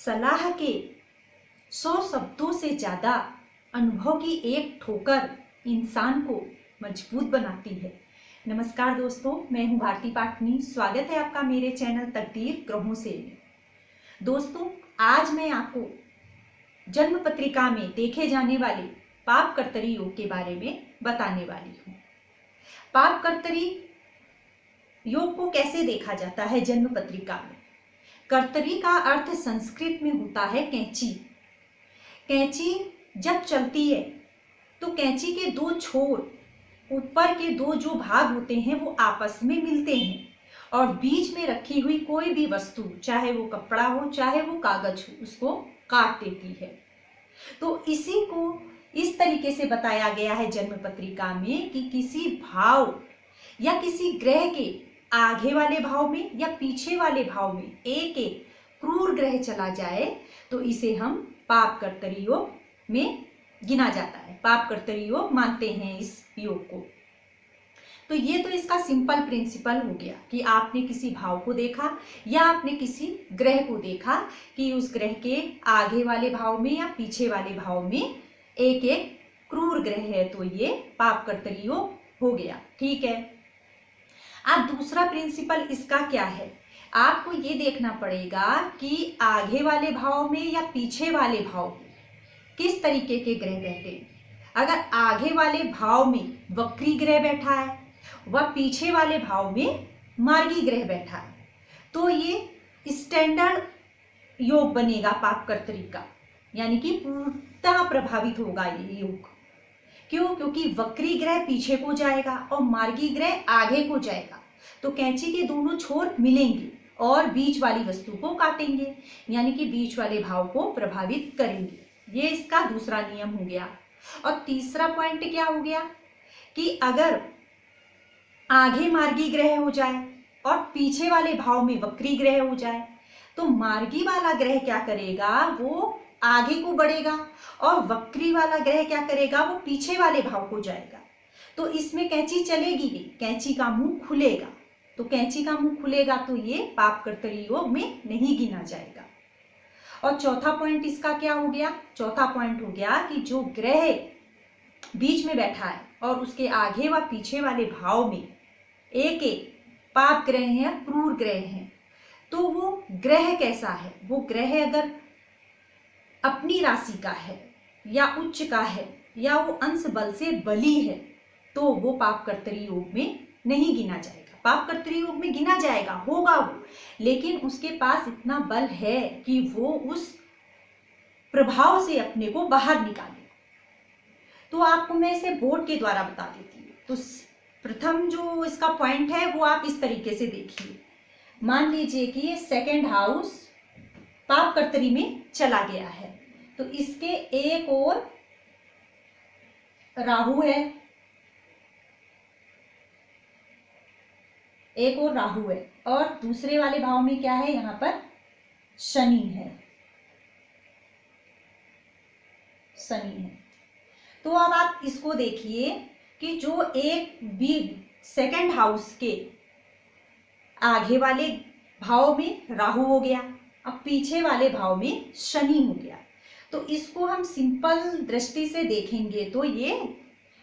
सलाह के 100 शब्दों से ज्यादा अनुभव की एक ठोकर इंसान को मजबूत बनाती है। नमस्कार दोस्तों, मैं हूं भारती पाटनी। स्वागत है आपका मेरे चैनल तकदीर ग्रहों से में। दोस्तों, आज मैं आपको जन्म पत्रिका में देखे जाने वाले पाप कर्तरी योग के बारे में बताने वाली हूं। पाप कर्तरी योग को कैसे देखा जाता है जन्म पत्रिका में? कर्तरी का अर्थ संस्कृत में होता है कैंची। कैंची जब चलती है तो कैंची के दो छोर, ऊपर के दो जो भाग होते हैं वो आपस में मिलते हैं और बीच में रखी हुई कोई भी वस्तु, चाहे वो कपड़ा हो चाहे वो कागज हो, उसको काट देती है। तो इसी को इस तरीके से बताया गया है जन्म पत्रिका में कि किसी भाव या किसी ग्रह के आगे वाले भाव में या पीछे वाले भाव में एक एक क्रूर ग्रह चला जाए तो इसे हम पाप कर्तरी योग में गिना जाता है। पाप कर्तरी योग मानते हैं इस योग को। तो ये तो इसका सिंपल प्रिंसिपल हो गया कि आपने किसी भाव को देखा या आपने किसी ग्रह को देखा कि उस ग्रह के आगे वाले भाव में या पीछे वाले भाव में एक एक क्रूर ग्रह है, तो ये पाप कर्तरी योग हो गया। ठीक है। अब दूसरा प्रिंसिपल इसका क्या है? आपको ये देखना पड़ेगा कि आगे वाले भाव में या पीछे वाले भाव में किस तरीके के ग्रह बैठे हैं। अगर आगे वाले भाव में वक्री ग्रह बैठा है व पीछे वाले भाव में मार्गी ग्रह बैठा है तो ये स्टैंडर्ड योग बनेगा पाप कर्तरी का, यानी कि पूर्णतः प्रभावित होगा ये योग। क्यों? क्योंकि वक्री ग्रह पीछे को जाएगा और मार्गी ग्रह आगे को जाएगा, तो कैंची के दोनों छोर मिलेंगे और बीच वाली वस्तु को काटेंगे, यानी कि बीच वाले भाव को प्रभावित करेंगे। ये इसका दूसरा नियम हो गया। और तीसरा पॉइंट क्या हो गया कि अगर आगे मार्गी ग्रह हो जाए और पीछे वाले भाव में वक्री ग्रह हो जाए तो मार्गी वाला ग्रह क्या करेगा, वो आगे को बढ़ेगा और वक्री वाला ग्रह क्या करेगा, वो पीछे वाले भाव को जाएगा। तो इसमें कैंची चलेगी नहीं, कैंची का मुंह खुलेगा। तो कैंची का मुंह खुलेगा तो ये पाप कर्तरी योग में नहीं गिना जाएगा। और चौथा पॉइंट इसका क्या हो गया? चौथा पॉइंट हो गया कि जो ग्रह बीच में बैठा है और उसके आगे व पीछे वाले भाव में एक एक पाप ग्रह हैं, क्रूर ग्रह हैं, तो वो ग्रह कैसा है? वो ग्रह अगर अपनी राशि का है या उच्च का है या वो अंश बल से बली है तो वो पाप कर्तरी योग में नहीं गिना जाएगा। पाप कर्तरी योग में गिना जाएगा, होगा वो, लेकिन उसके पास इतना बल है कि वो उस प्रभाव से अपने को बाहर निकाले। तो आपको मैं इसे बोर्ड के द्वारा बता देती हूँ। तो प्रथम जो इसका पॉइंट है वो आप इस तरीके से देखिए। मान लीजिए कि ये सेकेंड हाउस पाप कर्तरी में चला गया है, तो इसके एक और राहु है, एक और राहु है और दूसरे वाले भाव में क्या है, यहाँ पर शनि है, शनि है। तो अब आप इसको देखिए कि जो एक बी सेकेंड हाउस के आगे वाले भाव में राहु हो गया, अब पीछे वाले भाव में शनि हो गया। तो इसको हम सिंपल दृष्टि से देखेंगे तो ये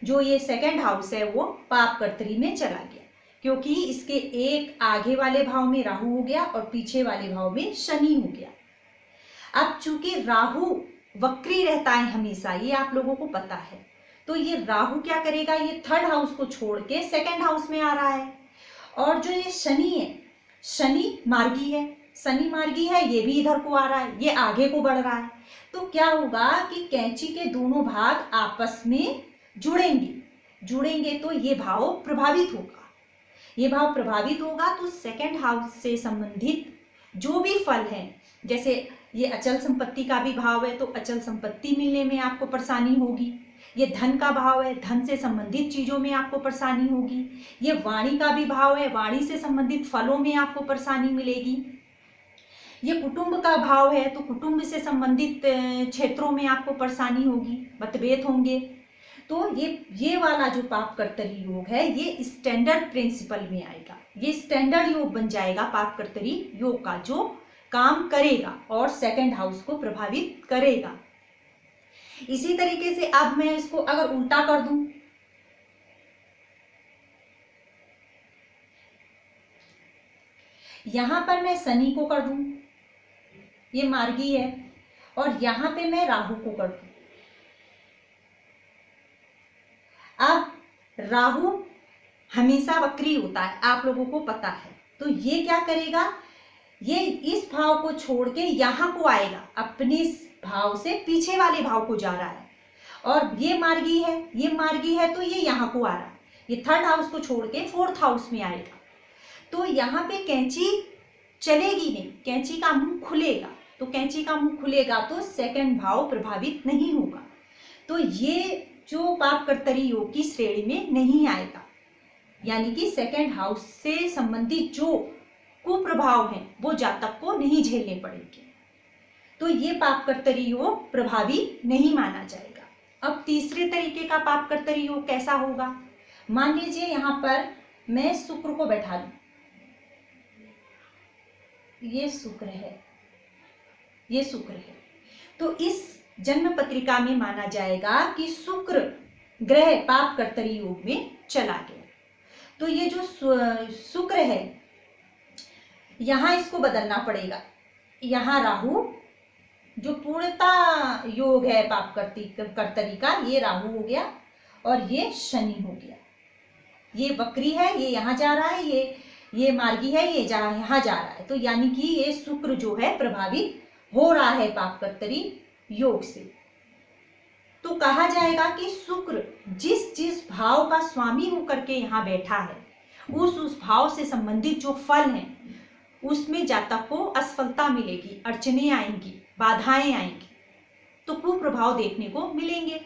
जो ये सेकेंड हाउस है वो पाप कर्तरी में चला गया, क्योंकि इसके एक आगे वाले भाव में राहु हो गया और पीछे वाले भाव में शनि हो गया। अब चूंकि राहु वक्री रहता है हमेशा, ये आप लोगों को पता है, तो ये राहु क्या करेगा, ये थर्ड हाउस को छोड़ के सेकेंड हाउस में आ रहा है। और जो ये शनि है, शनि मार्गी है, शनि मार्गी है, ये भी इधर को आ रहा है, ये आगे को बढ़ रहा है। तो क्या होगा कि कैंची के दोनों भाग आपस में जुड़ेंगे तो ये भाव प्रभावित होगा। ये भाव प्रभावित होगा तो सेकेंड हाउस से संबंधित जो भी फल है, जैसे ये अचल संपत्ति का भी भाव है तो अचल संपत्ति मिलने में आपको परेशानी होगी। ये धन का भाव है, धन से संबंधित चीजों में आपको परेशानी होगी। ये वाणी का भी भाव है, वाणी से संबंधित फलों में आपको परेशानी मिलेगी। ये कुटुंब का भाव है तो कुटुंब से संबंधित क्षेत्रों में आपको परेशानी होगी, मतभेद होंगे। तो ये वाला जो पाप कर्तरी योग है ये स्टैंडर्ड प्रिंसिपल में आएगा, ये स्टैंडर्ड योग बन जाएगा पाप कर्तरी योग का, जो काम करेगा और सेकंड हाउस को प्रभावित करेगा। इसी तरीके से अब मैं इसको अगर उल्टा कर दूं, यहां पर मैं शनि को कर दूं, ये मार्गी है, और यहां पे मैं राहु को कर दूं। अब राहु हमेशा वक्री होता है, आप लोगों को पता है, तो ये क्या करेगा, ये इस भाव को छोड़ के यहां को आएगा, अपने भाव से पीछे वाले भाव को जा रहा है, और ये मार्गी है तो ये यहाँ को आ रहा है, ये थर्ड हाउस को छोड़ के फोर्थ हाउस में आएगा। तो यहाँ पे कैंची चलेगी नहीं, कैंची का मुंह खुलेगा, तो कैंची का मुंह खुलेगा तो सेकंड भाव प्रभावित नहीं होगा, तो ये जो पाप कर्तरी योग की श्रेणी में नहीं आएगा, यानी कि सेकंड हाउस से संबंधित जो कुप्रभाव हैं वो जातक को नहीं झेलने पड़ेंगे, तो ये पाप कर्तरी योग प्रभावी नहीं माना जाएगा। अब तीसरे तरीके का पाप कर्तरी योग कैसा होगा, मान लीजिए यहाँ पर मैं शुक्र को बैठा लूं, ये शुक्र है, ये शुक्र है, तो इस जन्म पत्रिका में माना जाएगा कि शुक्र ग्रह पाप कर्तरी योग में चला गया। तो ये जो शुक्र है यहां इसको बदलना पड़ेगा, यहाँ राहु जो पूर्णता योग है पाप कर्तरी का, ये राहु हो गया और ये शनि हो गया, ये वक्री है, ये यहाँ जा रहा है, ये मार्गी है, ये यहाँ जा रहा है, तो यानी कि ये शुक्र जो है प्रभावित हो रहा है पाप कर्तरी योग से। तो कहा जाएगा कि शुक्र जिस जिस भाव का स्वामी होकर के यहाँ बैठा है, उस भाव से संबंधित जो फल हैं उसमें जातक को असफलता मिलेगी, अड़चने आएंगी, बाधाएं आएंगी, तो कुप्रभाव देखने को मिलेंगे।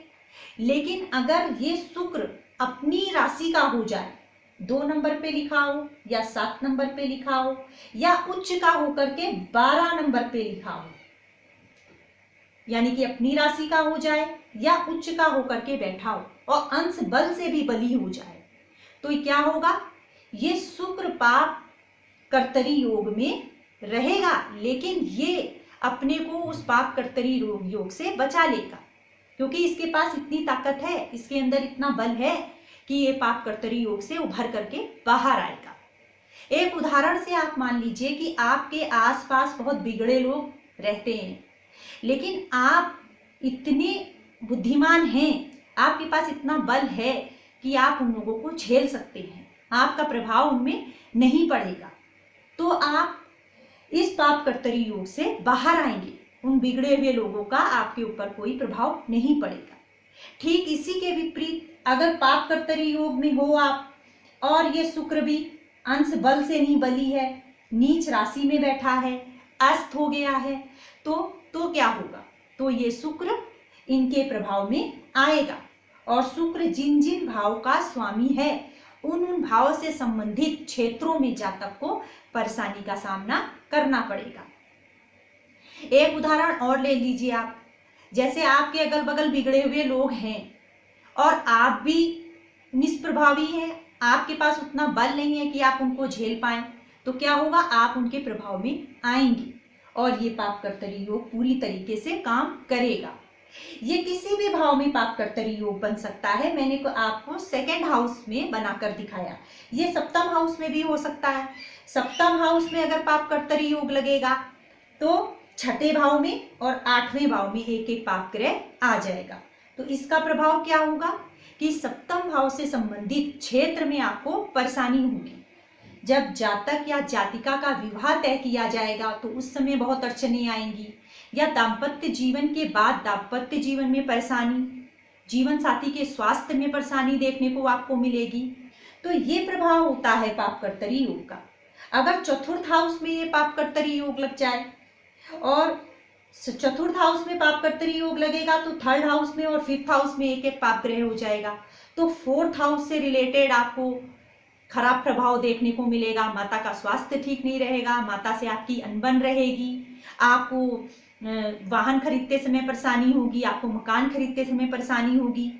लेकिन अगर ये शुक्र अपनी राशि का हो जाए, 2 नंबर पे लिखा हो या 7 नंबर पे लिखा हो या उच्च का होकर के 12 नंबर पे लिखा हो, यानी कि अपनी राशि का हो जाए या उच्च का होकर के बैठा हो और अंश बल से भी बली हो जाए, तो क्या होगा, ये शुक्र पाप कर्तरी योग में रहेगा, लेकिन ये अपने को उस पाप कर्तरी योग से बचा लेगा, क्योंकि इसके पास इतनी ताकत है, इसके अंदर इतना बल है कि ये पाप कर्तरी योग से उभर करके बाहर आएगा। एक उदाहरण से आप मान लीजिए कि आपके आसपास बहुत बिगड़े लोग रहते हैं, लेकिन आप इतने बुद्धिमान हैं, आपके पास इतना बल है कि आप उन लोगों को झेल सकते हैं, आपका प्रभाव उनमें नहीं पड़ेगा, तो आप इस पाप कर्तरी योग से बाहर आएंगे, उन बिगड़े हुए लोगों का आपके ऊपर कोई प्रभाव नहीं पड़ेगा। ठीक इसी के विपरीत अगर पाप कर्तरी योग में हो आप और ये शुक्र भी अंश बल से नहीं बली है, नीच राशि में बैठा है, अस्त हो गया है, तो क्या होगा, तो ये शुक्र इनके प्रभाव में आएगा और शुक्र जिन जिन भाव का स्वामी है उन भाव से संबंधित क्षेत्रों में जातक को परेशानी का सामना करना पड़ेगा। एक उदाहरण और ले लीजिए आप, जैसे आपके अगल बगल बिगड़े हुए लोग हैं और आप भी निष्प्रभावी हैं, आपके पास उतना बल नहीं है कि आप उनको झेल पाएं, तो क्या होगा, आप उनके प्रभाव में आएंगे और ये पाप कर्तरी योग पूरी तरीके से काम करेगा। ये किसी भी भाव में पाप कर्तरी योग बन सकता है, मैंने आपको सेकंड हाउस में बनाकर दिखाया, ये सप्तम हाउस में भी हो सकता है। सप्तम हाउस में अगर पाप कर्तरी योग लगेगा तो छठे भाव में और 8वें भाव में एक एक पाप ग्रह आ जाएगा, तो इसका प्रभाव क्या होगा कि सप्तम भाव से संबंधित क्षेत्र में आपको परेशानी होगी। जब जातक या जातिका का विवाह तय किया जाएगा तो उस समय बहुत अड़चने आएंगी, या दाम्पत्य जीवन के बाद दाम्पत्य जीवन में परेशानी, जीवन साथी के स्वास्थ्य में परेशानी देखने को आपको मिलेगी, तो ये प्रभाव होता है पाप कर्तरी योग का। अगर चतुर्थ हाउस में ये पाप कर्तरी योग लग जाए और चतुर्थ हाउस में पाप कर्तरी योग लगेगा तो थर्ड हाउस में और फिफ्थ हाउस में एक एक पाप ग्रह हो जाएगा, तो फोर्थ हाउस से रिलेटेड आपको खराब प्रभाव देखने को मिलेगा। माता का स्वास्थ्य ठीक नहीं रहेगा, माता से आपकी अनबन रहेगी, आपको वाहन खरीदते समय परेशानी होगी, आपको मकान खरीदते समय परेशानी होगी।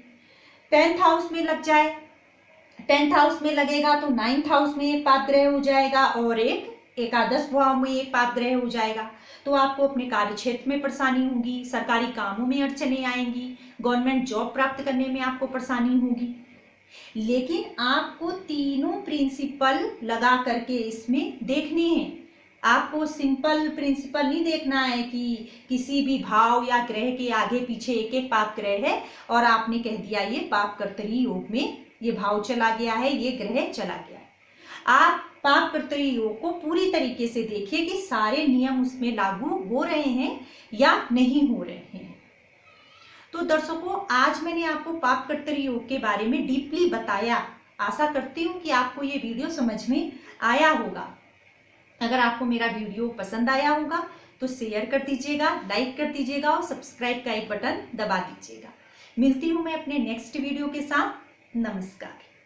10th हाउस में लग जाए, 10th हाउस में लगेगा तो 9th हाउस में एक पाप ग्रह हो जाएगा और एक एकादश भाव में एक पाप ग्रह हो जाएगा तो आपको अपने कार्य क्षेत्र में परेशानी होगी, सरकारी कामों में अड़चने आएंगी, गवर्नमेंट जॉब प्राप्त करने में आपको परेशानी होगी। लेकिन आपको तीनों प्रिंसिपल लगा करके इसमें देखने हैं। आपको सिंपल प्रिंसिपल नहीं देखना है कि किसी भी भाव या ग्रह के आगे पीछे एक एक पाप ग्रह है और आपने कह दिया ये पाप कर्तरी योग में ये भाव चला गया है, ये ग्रह चला गया है। आप पाप कर्तरी योग को पूरी तरीके से देखिए कि सारे नियम उसमें लागू हो रहे हैं या नहीं हो रहे हैं। तो दर्शकों, आज मैंने आपको पाप कर्तरी योग के बारे में डीपली बताया। आशा करती हूँ कि आपको ये वीडियो समझ में आया होगा। अगर आपको मेरा वीडियो पसंद आया होगा तो शेयर कर दीजिएगा, लाइक कर दीजिएगा और सब्सक्राइब का एक बटन दबा दीजिएगा। मिलती हूँ मैं अपने नेक्स्ट वीडियो के साथ। नमस्कार।